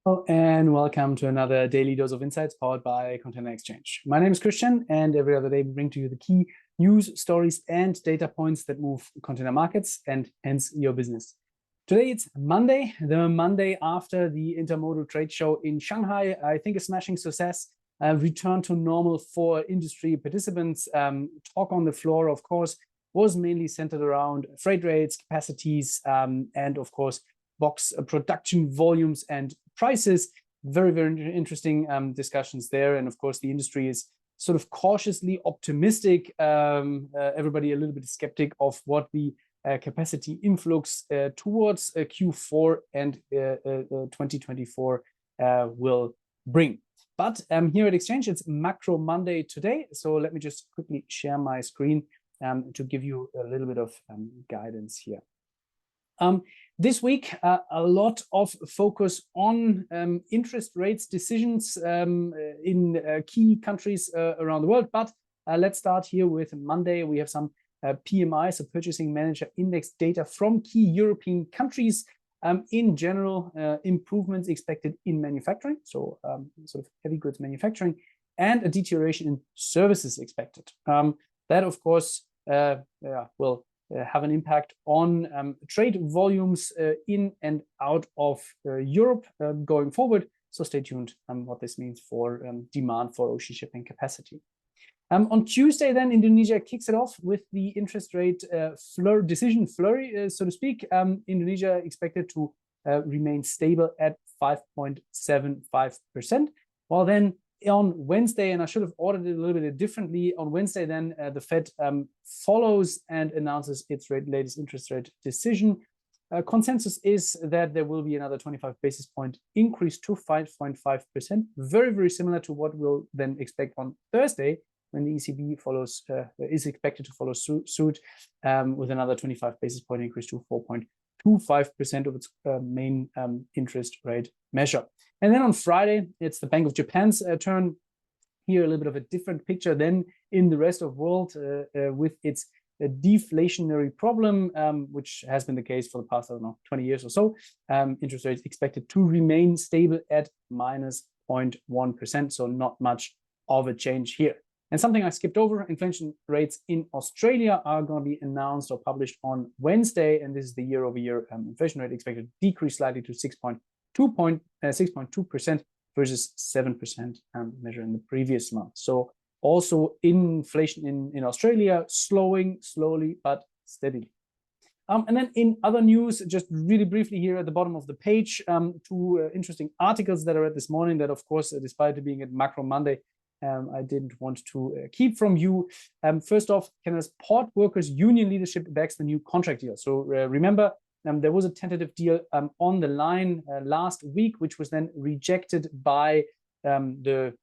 Hello and welcome to another daily dose of insights powered by Container Exchange. My name is Christian, and every other day we bring to you the key news, stories, and data points that move container markets and hence your business. Today it's Monday, the Monday after the Intermodal Trade Show in Shanghai. I think a smashing success. Return to normal for industry participants. Talk on the floor, of course, was mainly centered around freight rates, capacities, and of course, box production volumes and prices. Very, very interesting discussions there. And of course, the industry is sort of cautiously optimistic. Everybody a little bit skeptic of what the capacity influx towards Q4 and 2024 will bring. But here at Exchange, it's Macro Monday today. So let me just quickly share my screen to give you a little bit of guidance here. This week, a lot of focus on interest rates decisions in key countries around the world. But let's start here with Monday. We have some PMI, so Purchasing Manager Index data from key European countries. In general, improvements expected in manufacturing, so sort of heavy goods manufacturing, and a deterioration in services expected. That, of course, will have an impact on trade volumes in and out of Europe going forward. So stay tuned on what this means for demand for ocean shipping capacity. On Tuesday, then, Indonesia kicks it off with the interest rate decision flurry, so to speak. Indonesia expected to remain stable at 5.75%, while then on Wednesday, and I should have ordered it a little bit differently, on Wednesday then the Fed follows and announces its latest interest rate decision. Consensus is that there will be another 25 basis point increase to 5.5%, very, very similar to what we'll then expect on Thursday, when the ECB is expected to follow suit with another 25 basis point increase to 4.25% of its main interest rate measure. And then on Friday, it's the Bank of Japan's turn. Here, a little bit of a different picture than in the rest of the world with its deflationary problem, which has been the case for the past, 20 years or so. Interest rates expected to remain stable at minus 0.1%, so not much of a change here. And something I skipped over, inflation rates in Australia are going to be announced or published on Wednesday. And this is the year-over-year inflation rate expected to decrease slightly to 6.2% versus 7% measure in the previous month. So also inflation in Australia slowing slowly but steadily. And then in other news, just really briefly here at the bottom of the page, two interesting articles that I read this morning that, of course, despite it being at Macro Monday, I didn't want to keep from you. First off, Canada's Port Workers Union leadership backs the new contract deal. So remember, there was a tentative deal on the line last week, which was then rejected by the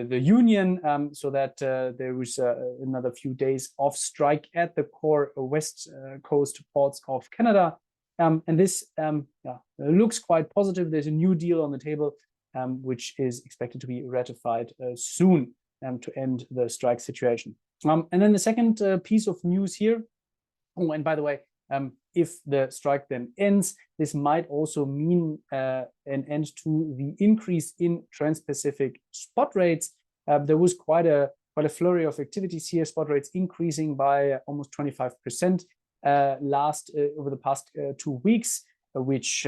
union, so that there was another few days of strike at the core west coast ports of Canada. And this looks quite positive. There's a new deal on the table, which is expected to be ratified soon to end the strike situation. And then the second piece of news here, oh, and by the way, if the strike then ends, this might also mean an end to the increase in Trans-Pacific spot rates. There was quite a flurry of activities here, spot rates increasing by almost 25% over the past 2 weeks, which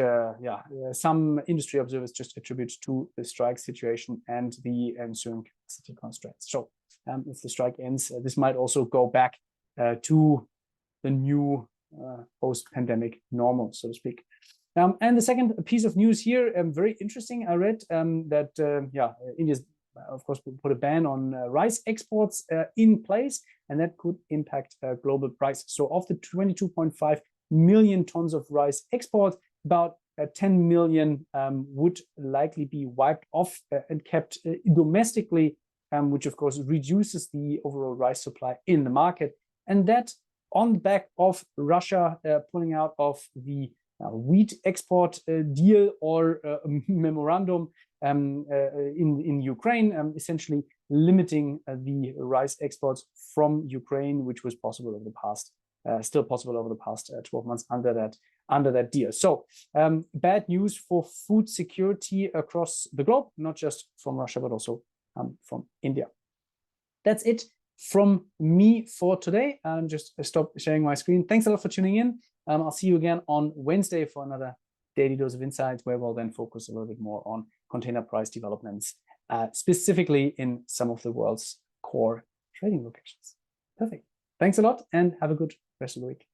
some industry observers just attribute to the strike situation and the ensuing capacity constraints. So if the strike ends, this might also go back to the new post-pandemic normal, so to speak. And the second piece of news here, very interesting. I read that India's, of course, put a ban on rice exports in place, and that could impact global prices. So of the 22.5 million tons of rice export, about 10 million would likely be wiped off and kept domestically, which of course reduces the overall rice supply in the market. And that on the back of Russia pulling out of the wheat export deal or memorandum in Ukraine, essentially limiting the rice exports from Ukraine, which was possible over the past, still possible over the past 12 months under that under that deal. So bad news for food security across the globe, not just from Russia, but also from India. That's it from me for today. Just stop sharing my screen. Thanks a lot for tuning in. I'll see you again on Wednesday for another daily dose of insights, where we'll then focus a little bit more on container price developments, specifically in some of the world's core trading locations. Perfect. Thanks a lot and have a good rest of the week.